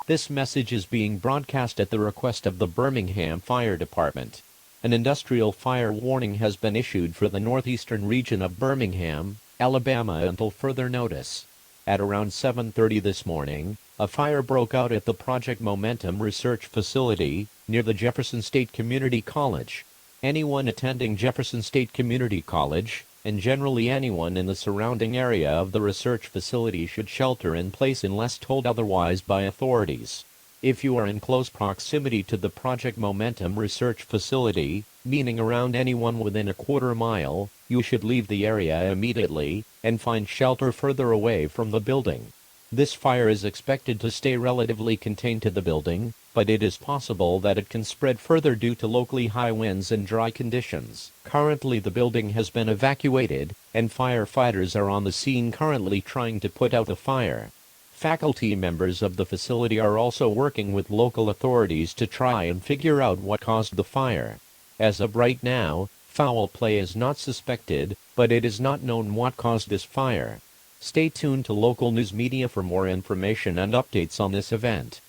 This message is being broadcast at the request of the Birmingham Fire Department. An industrial fire warning has been issued for the northeastern region of Birmingham, Alabama until further notice. At around 7:30 this morning, a fire broke out at the Project Momentum Research Facility, near the Jefferson State Community College. Anyone attending Jefferson State Community College, and generally anyone in the surrounding area of the research facility, should shelter in place unless told otherwise by authorities. If you are in close proximity to the Project Momentum Research Facility, meaning around anyone within a quarter mile, you should leave the area immediately, and find shelter further away from the building. This fire is expected to stay relatively contained to the building, but it is possible that it can spread further due to locally high winds and dry conditions. Currently the building has been evacuated, and firefighters are on the scene currently trying to put out the fire. Faculty members of the facility are also working with local authorities to try and figure out what caused the fire. As of right now, foul play is not suspected, but it is not known what caused this fire. Stay tuned to local news media for more information and updates on this event.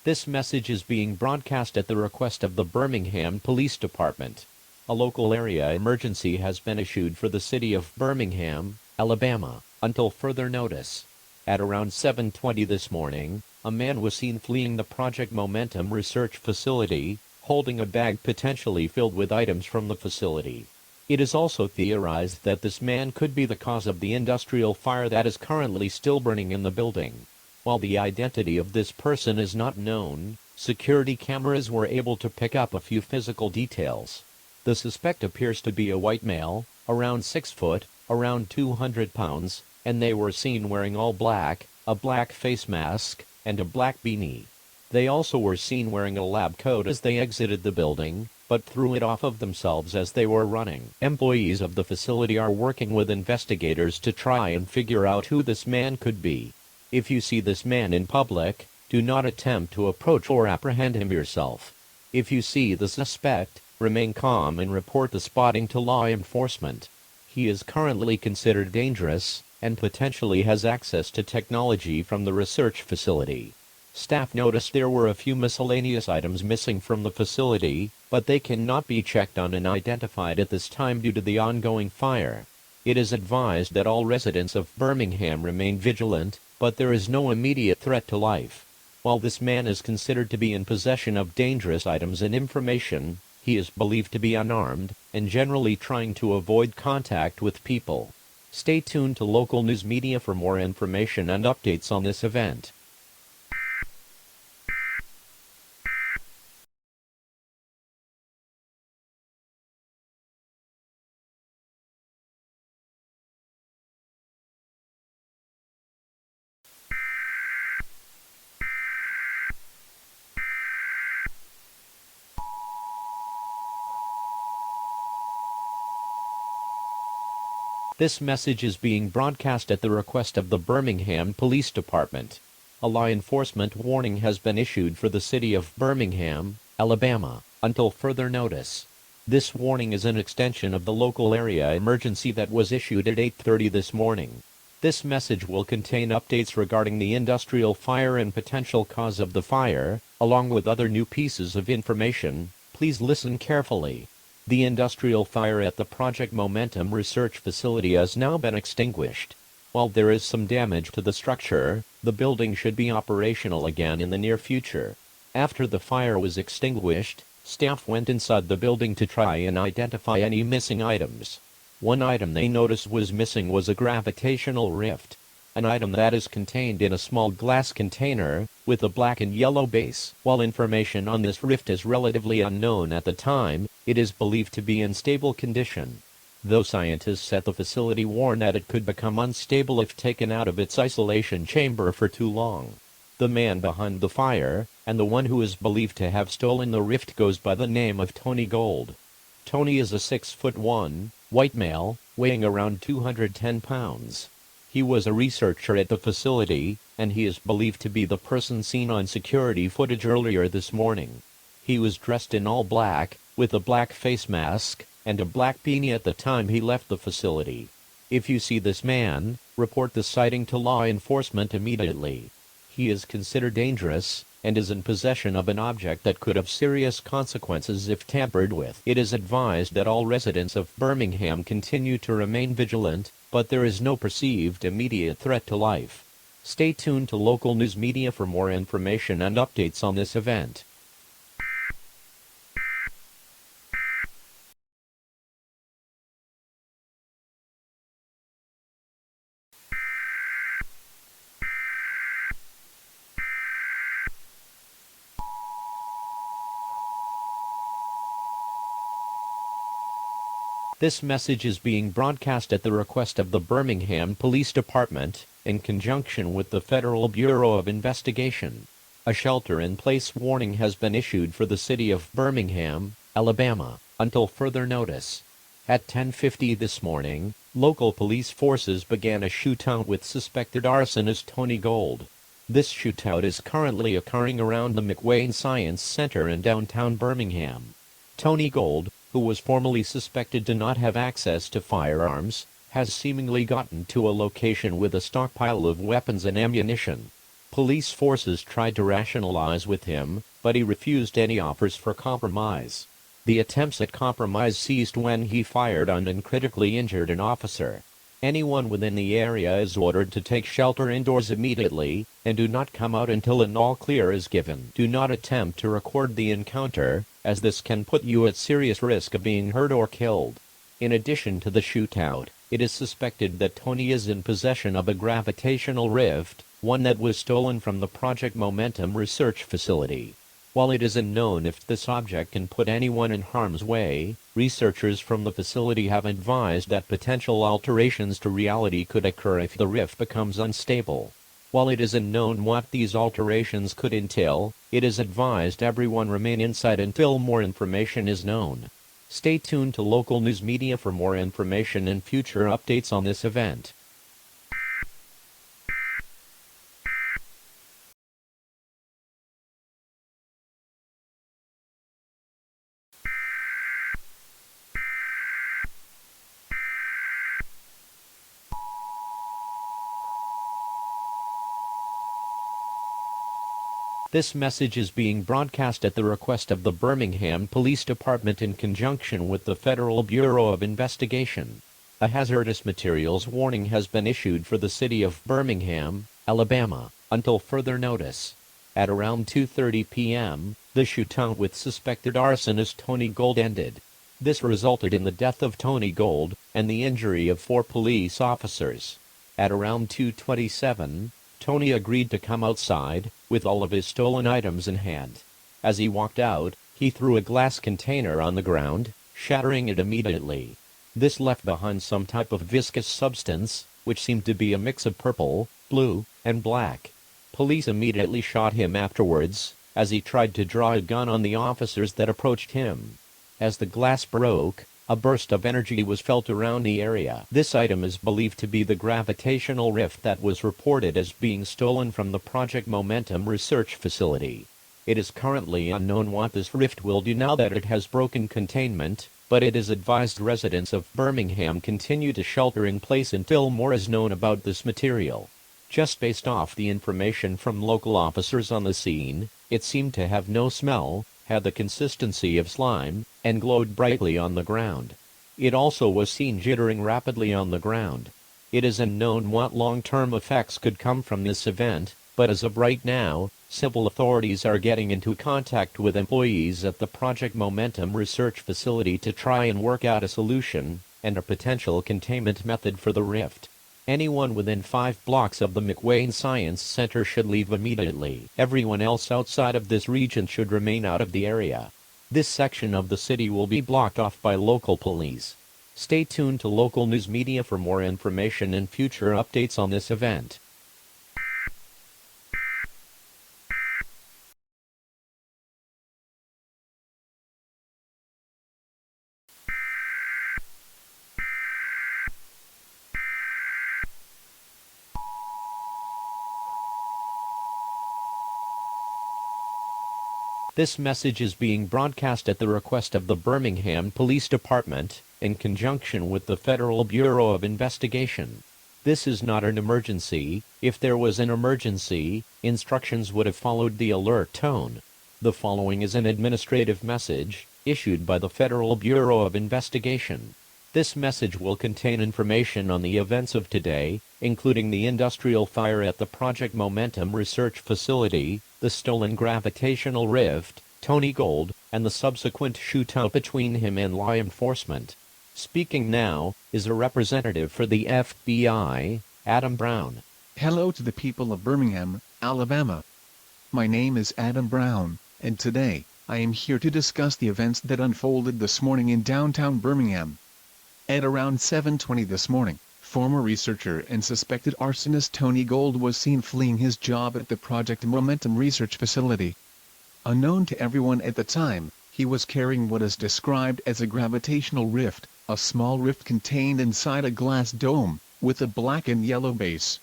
This message is being broadcast at the request of the Birmingham Police Department. A local area emergency has been issued for the city of Birmingham, Alabama, until further notice. At around 7:20 this morning, a man was seen fleeing the Project Momentum Research Facility, holding a bag potentially filled with items from the facility. It is also theorized that this man could be the cause of the industrial fire that is currently still burning in the building. While the identity of this person is not known, security cameras were able to pick up a few physical details. The suspect appears to be a white male, around 6 foot, around 200 pounds, and they were seen wearing all black, a black face mask, and a black beanie. They also were seen wearing a lab coat as they exited the building, but threw it off of themselves as they were running. Employees of the facility are working with investigators to try and figure out who this man could be. If you see this man in public, do not attempt to approach or apprehend him yourself. If you see the suspect, remain calm and report the spotting to law enforcement. He is currently considered dangerous, and potentially has access to technology from the research facility. Staff noticed there were a few miscellaneous items missing from the facility, but they cannot be checked on and identified at this time due to the ongoing fire. It is advised that all residents of Birmingham remain vigilant, but there is no immediate threat to life. While this man is considered to be in possession of dangerous items and information, he is believed to be unarmed, and generally trying to avoid contact with people. Stay tuned to local news media for more information and updates on this event. This message is being broadcast at the request of the Birmingham Police Department. A law enforcement warning has been issued for the city of Birmingham, Alabama, until further notice. This warning is an extension of the local area emergency that was issued at 8:30 this morning. This message will contain updates regarding the industrial fire and potential cause of the fire, along with other new pieces of information. Please listen carefully. The industrial fire at the Project Momentum Research Facility has now been extinguished. While there is some damage to the structure, the building should be operational again in the near future. After the fire was extinguished, staff went inside the building to try and identify any missing items. One item they noticed was missing was a gravitational rift, an item that is contained in a small glass container, with a black and yellow base. While information on this rift is relatively unknown at the time, it is believed to be in stable condition. Though scientists at the facility warn that it could become unstable if taken out of its isolation chamber for too long. The man behind the fire, and the one who is believed to have stolen the rift, goes by the name of Tony Gold. Tony is a 6'1", white male, weighing around 210 pounds. He was a researcher at the facility, and he is believed to be the person seen on security footage earlier this morning. He was dressed in all black, with a black face mask, and a black beanie at the time he left the facility. If you see this man, report the sighting to law enforcement immediately. He is considered dangerous, and is in possession of an object that could have serious consequences if tampered with. It is advised that all residents of Birmingham continue to remain vigilant, but there is no perceived immediate threat to life. Stay tuned to local news media for more information and updates on this event. This message is being broadcast at the request of the Birmingham Police Department, in conjunction with the Federal Bureau of Investigation. A shelter-in-place warning has been issued for the city of Birmingham, Alabama, until further notice. At 10:50 this morning, local police forces began a shootout with suspected arsonist Tony Gold. This shootout is currently occurring around the McWane Science Center in downtown Birmingham. Tony Gold, who was formerly suspected to not have access to firearms, has seemingly gotten to a location with a stockpile of weapons and ammunition. Police forces tried to rationalize with him, but he refused any offers for compromise. The attempts at compromise ceased when he fired on and critically injured an officer. Anyone within the area is ordered to take shelter indoors immediately, and do not come out until an all clear is given. Do not attempt to record the encounter, as this can put you at serious risk of being hurt or killed. In addition to the shootout, it is suspected that Tony is in possession of a gravitational rift, one that was stolen from the Project Momentum research facility. While it is unknown if this object can put anyone in harm's way, researchers from the facility have advised that potential alterations to reality could occur if the rift becomes unstable. While it is unknown what these alterations could entail, it is advised everyone remain inside until more information is known. Stay tuned to local news media for more information and future updates on this event. This message is being broadcast at the request of the Birmingham Police Department in conjunction with the Federal Bureau of Investigation. A hazardous materials warning has been issued for the city of Birmingham, Alabama, until further notice. At around 2:30 p.m., the shootout with suspected arsonist Tony Gold ended. This resulted in the death of Tony Gold and the injury of 4 police officers. At around 2:27, Tony agreed to come outside, with all of his stolen items in hand. As he walked out, he threw a glass container on the ground, shattering it immediately. This left behind some type of viscous substance, which seemed to be a mix of purple, blue, and black. Police immediately shot him afterwards, as he tried to draw a gun on the officers that approached him. As the glass broke, a burst of energy was felt around the area. This item is believed to be the gravitational rift that was reported as being stolen from the Project Momentum research facility. It is currently unknown what this rift will do now that it has broken containment, but it is advised residents of Birmingham continue to shelter in place until more is known about this material. Just based off the information from local officers on the scene, it seemed to have no smell, had the consistency of slime, and glowed brightly on the ground. It also was seen jittering rapidly on the ground. It is unknown what long-term effects could come from this event, but as of right now, civil authorities are getting into contact with employees at the Project Momentum research facility to try and work out a solution, and a potential containment method for the rift. Anyone within 5 blocks of the McWane Science Center should leave immediately. Everyone else outside of this region should remain out of the area. This section of the city will be blocked off by local police. Stay tuned to local news media for more information and future updates on this event. This message is being broadcast at the request of the Birmingham Police Department, in conjunction with the Federal Bureau of Investigation. This is not an emergency. If there was an emergency, instructions would have followed the alert tone. The following is an administrative message, issued by the Federal Bureau of Investigation. This message will contain information on the events of today, including the industrial fire at the Project Momentum Research Facility, the stolen gravitational rift, Tony Gold, and the subsequent shootout between him and law enforcement. Speaking now is a representative for the FBI, Adam Brown. Hello to the people of Birmingham, Alabama. My name is Adam Brown, and today, I am here to discuss the events that unfolded this morning in downtown Birmingham. At around 7:20 this morning, former researcher and suspected arsonist Tony Gold was seen fleeing his job at the Project Momentum Research Facility. Unknown to everyone at the time, he was carrying what is described as a gravitational rift, a small rift contained inside a glass dome, with a black and yellow base.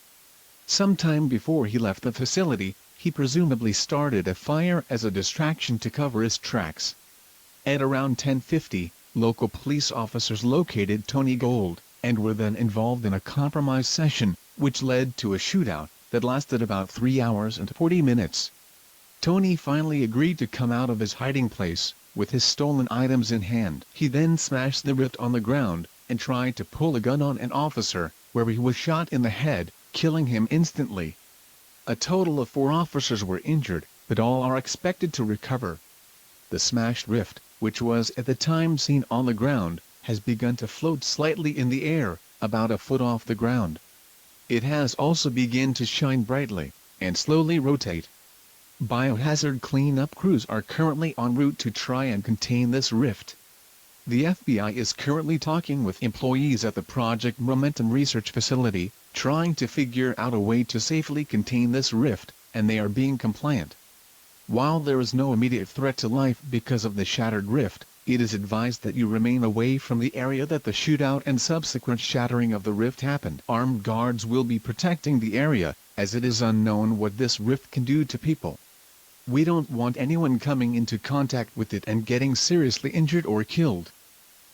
Sometime before he left the facility, he presumably started a fire as a distraction to cover his tracks. At around 10:50, local police officers located Tony Gold, and were then involved in a compromise session, which led to a shootout that lasted about 3 hours and 40 minutes. Tony finally agreed to come out of his hiding place, with his stolen items in hand. He then smashed the rift on the ground, and tried to pull a gun on an officer, where he was shot in the head, killing him instantly. A total of 4 officers were injured, but all are expected to recover. The smashed rift, which was at the time seen on the ground, has begun to float slightly in the air, about a foot off the ground. It has also begun to shine brightly, and slowly rotate. Biohazard cleanup crews are currently en route to try and contain this rift. The FBI is currently talking with employees at the Project Momentum Research Facility, trying to figure out a way to safely contain this rift, and they are being compliant. While there is no immediate threat to life because of the shattered rift, it is advised that you remain away from the area that the shootout and subsequent shattering of the rift happened. Armed guards will be protecting the area, as it is unknown what this rift can do to people. We don't want anyone coming into contact with it and getting seriously injured or killed.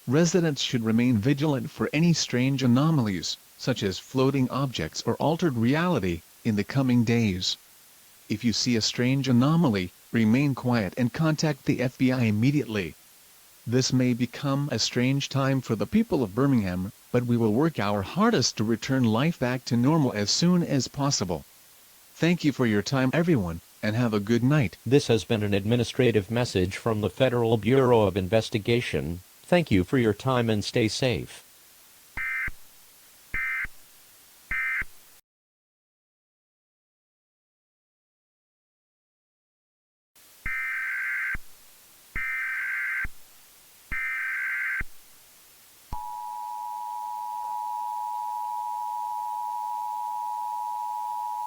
Residents should remain vigilant for any strange anomalies, such as floating objects or altered reality, in the coming days. If you see a strange anomaly, remain quiet and contact the FBI immediately. This may become a strange time for the people of Birmingham, but we will work our hardest to return life back to normal as soon as possible. Thank you for your time, everyone, and have a good night. This has been an administrative message from the Federal Bureau of Investigation. Thank you for your time and stay safe.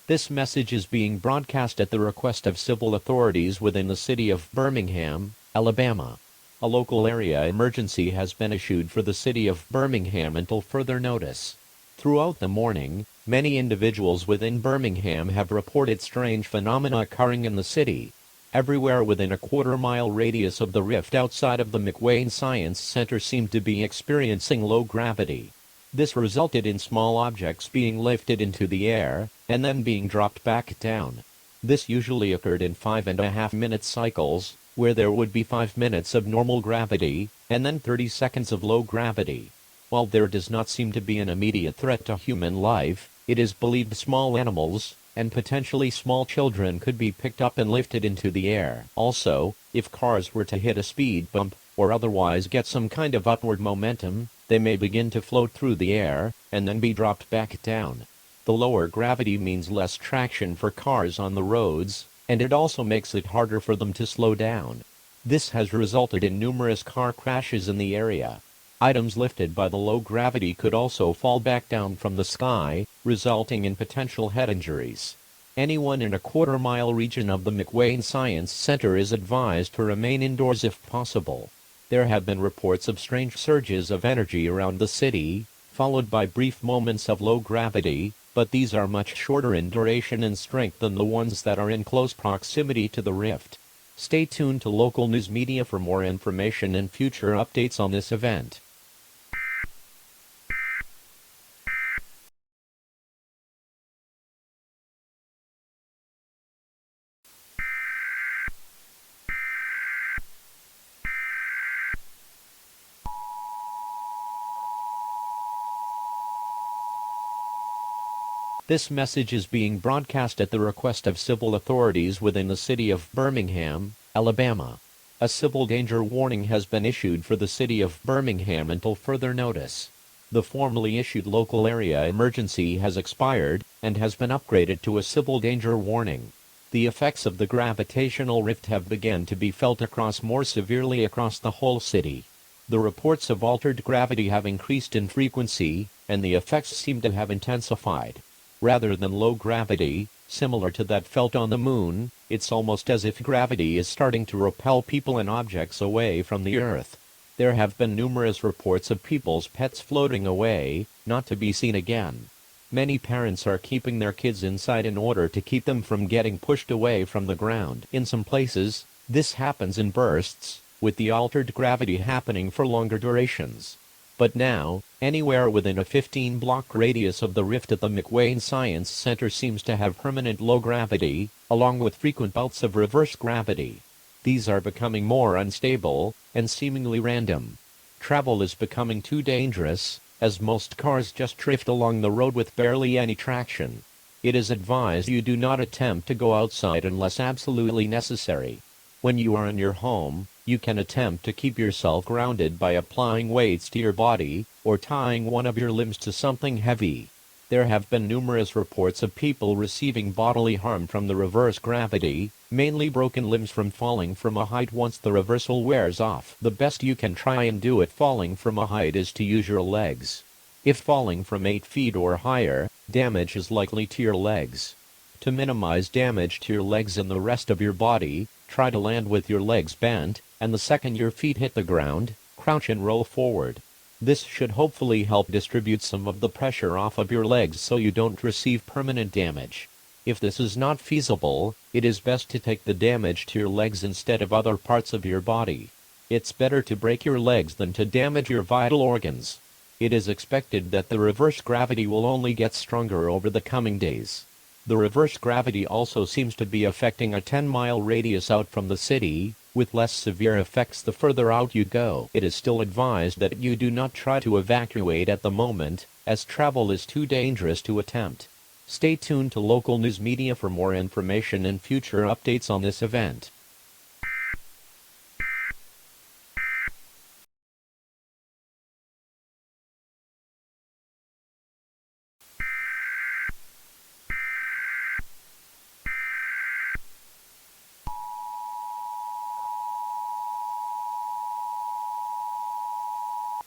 This message is being broadcast at the request of civil authorities within the city of Birmingham, Alabama. A local area emergency has been issued for the city of Birmingham until further notice. Throughout the morning, many individuals within Birmingham have reported strange phenomena occurring in the city. Everywhere within a quarter-mile radius of the rift outside of the McWane Science Center seemed to be experiencing low gravity. This resulted in small objects being lifted into the air, and then being dropped back down. This usually occurred in 5.5-minute cycles, where there would be 5 minutes of normal gravity, and then 30 seconds of low gravity. While there does not seem to be an immediate threat to human life, it is believed small animals, and potentially small children, could be picked up and lifted into the air. Also, if cars were to hit a speed bump, or otherwise get some kind of upward momentum, they may begin to float through the air, and then be dropped back down. The lower gravity means less traction for cars on the roads, and it also makes it harder for them to slow down. This has resulted in numerous car crashes in the area. Items lifted by the low gravity could also fall back down from the sky, resulting in potential head injuries. Anyone in a quarter-mile region of the McWane Science Center is advised to remain indoors if possible. There have been reports of strange surges of energy around the city, followed by brief moments of low gravity, but these are much shorter in duration and strength than the ones that are in close proximity to the rift. Stay tuned to local news media for more information and future updates on this event. This message is being broadcast at the request of civil authorities within the city of Birmingham, Alabama. A civil danger warning has been issued for the city of Birmingham until further notice. The formally issued local area emergency has expired and has been upgraded to a civil danger warning. The effects of the gravitational rift have begun to be felt more severely across the whole city. The reports of altered gravity have increased in frequency, and the effects seem to have intensified. Rather than low gravity, similar to that felt on the moon, it's almost as if gravity is starting to repel people and objects away from the Earth. There have been numerous reports of people's pets floating away, not to be seen again. Many parents are keeping their kids inside in order to keep them from getting pushed away from the ground. In some places, this happens in bursts, with the altered gravity happening for longer durations. But now, anywhere within a 15-block radius of the rift at the McWane Science Center seems to have permanent low gravity, along with frequent bouts of reverse gravity. These are becoming more unstable, and seemingly random. Travel is becoming too dangerous, as most cars just drift along the road with barely any traction. It is advised you do not attempt to go outside unless absolutely necessary. When you are in your home, you can attempt to keep yourself grounded by applying weights to your body, or tying one of your limbs to something heavy. There have been numerous reports of people receiving bodily harm from the reverse gravity, mainly broken limbs from falling from a height once the reversal wears off. The best you can try and do at falling from a height is to use your legs. If falling from 8 feet or higher, damage is likely to your legs. To minimize damage to your legs and the rest of your body, try to land with your legs bent, and the second your feet hit the ground, crouch and roll forward. This should hopefully help distribute some of the pressure off of your legs so you don't receive permanent damage. If this is not feasible, it is best to take the damage to your legs instead of other parts of your body. It's better to break your legs than to damage your vital organs. It is expected that the reverse gravity will only get stronger over the coming days. The reverse gravity also seems to be affecting a 10-mile radius out from the city, with less severe effects the further out you go. It is still advised that you do not try to evacuate at the moment, as travel is too dangerous to attempt. Stay tuned to local news media for more information and future updates on this event.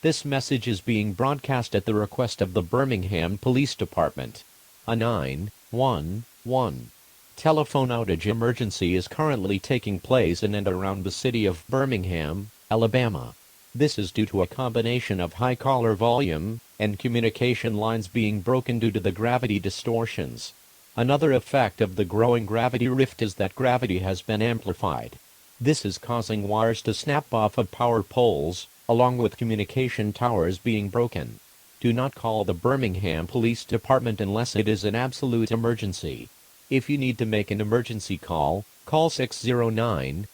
This message is being broadcast at the request of the Birmingham Police Department. A 911 telephone outage emergency is currently taking place in and around the city of Birmingham, Alabama. This is due to a combination of high caller volume and communication lines being broken due to the gravity distortions. Another effect of the growing gravity rift is that gravity has been amplified. This is causing wires to snap off of power poles, along with communication towers being broken. Do not call the Birmingham Police Department unless it is an absolute emergency. If you need to make an emergency call, call 609.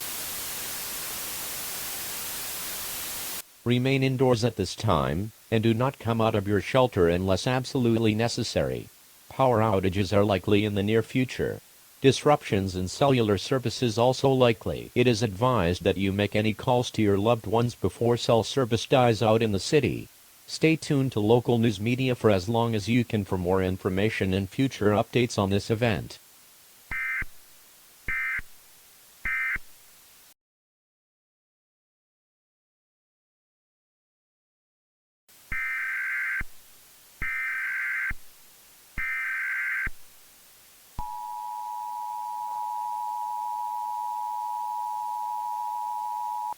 Remain indoors at this time, and do not come out of your shelter unless absolutely necessary. Power outages are likely in the near future. Disruptions in cellular services also likely. It is advised that you make any calls to your loved ones before cell service dies out in the city. Stay tuned to local news media for as long as you can for more information and future updates on this event.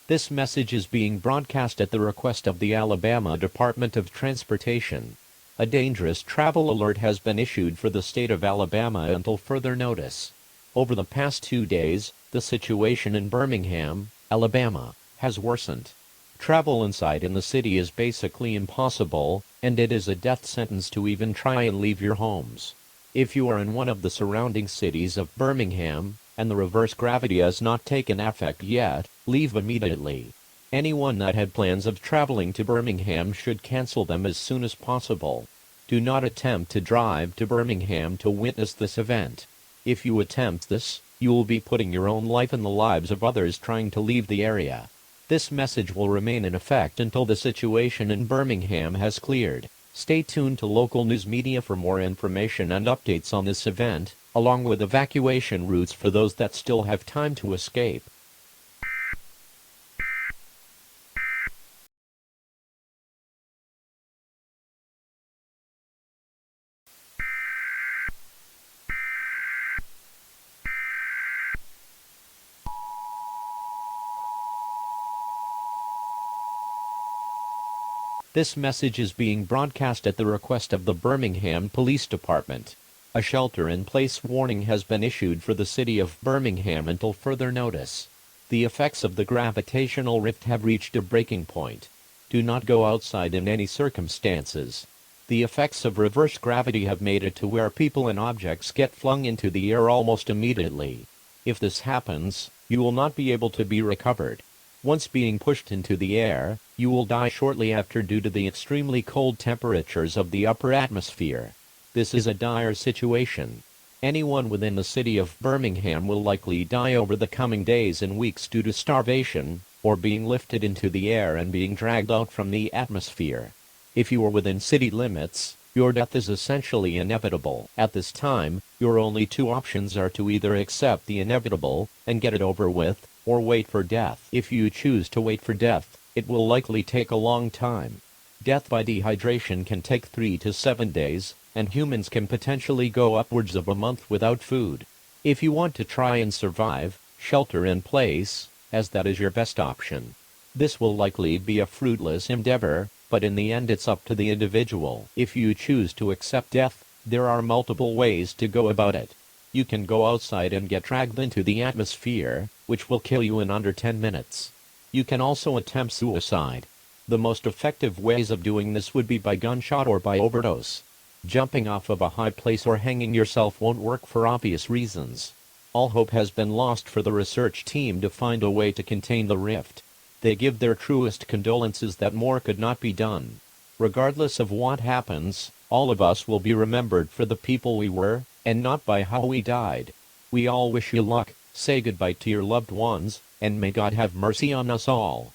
This message is being broadcast at the request of the Alabama Department of Transportation. A dangerous travel alert has been issued for the state of Alabama until further notice. Over the past 2 days, The situation in Birmingham, Alabama, has worsened. Travel inside in the city is basically impossible, and it is a death sentence to even try and leave your homes. If you are in one of the surrounding cities of Birmingham, and the reverse gravity has not taken effect yet, leave immediately. Anyone that had plans of traveling to Birmingham should cancel them as soon as possible. Do not attempt to drive to Birmingham to witness this event. If you attempt this, you will be putting your own life and the lives of others trying to leave the area. This message will remain in effect until the situation in Birmingham has cleared. Stay tuned to local news media for more information and updates on this event, along with evacuation routes for those that still have time to escape. This message is being broadcast at the request of the Birmingham Police Department. A shelter-in-place warning has been issued for the city of Birmingham until further notice. The effects of the gravitational rift have reached a breaking point. Do not go outside in any circumstances. The effects of reverse gravity have made it to where people and objects get flung into the air almost immediately. If this happens, you will not be able to be recovered. Once being pushed into the air, you will die shortly after due to the extremely cold temperatures of the upper atmosphere. This is a dire situation. Anyone within the city of Birmingham will likely die over the coming days and weeks due to starvation, or being lifted into the air and being dragged out from the atmosphere. If you are within city limits, your death is essentially inevitable. At this time, your only two options are to either accept the inevitable and get it over with, or wait for death. If you choose to wait for death, it will likely take a long time. Death by dehydration can take 3 to 7 days, and humans can potentially go upwards of a month without food. If you want to try and survive, shelter in place, as that is your best option. This will likely be a fruitless endeavor, but in the end it's up to the individual. If you choose to accept death, there are multiple ways to go about it. You can go outside and get dragged into the atmosphere, which will kill you in under 10 minutes. You can also attempt suicide. The most effective ways of doing this would be by gunshot or by overdose. Jumping off of a high place or hanging yourself won't work for obvious reasons. All hope has been lost for the research team to find a way to contain the rift. They give their truest condolences that more could not be done. Regardless of what happens, all of us will be remembered for the people we were, and not by how we died. We all wish you luck, say goodbye to your loved ones, and may God have mercy on us all.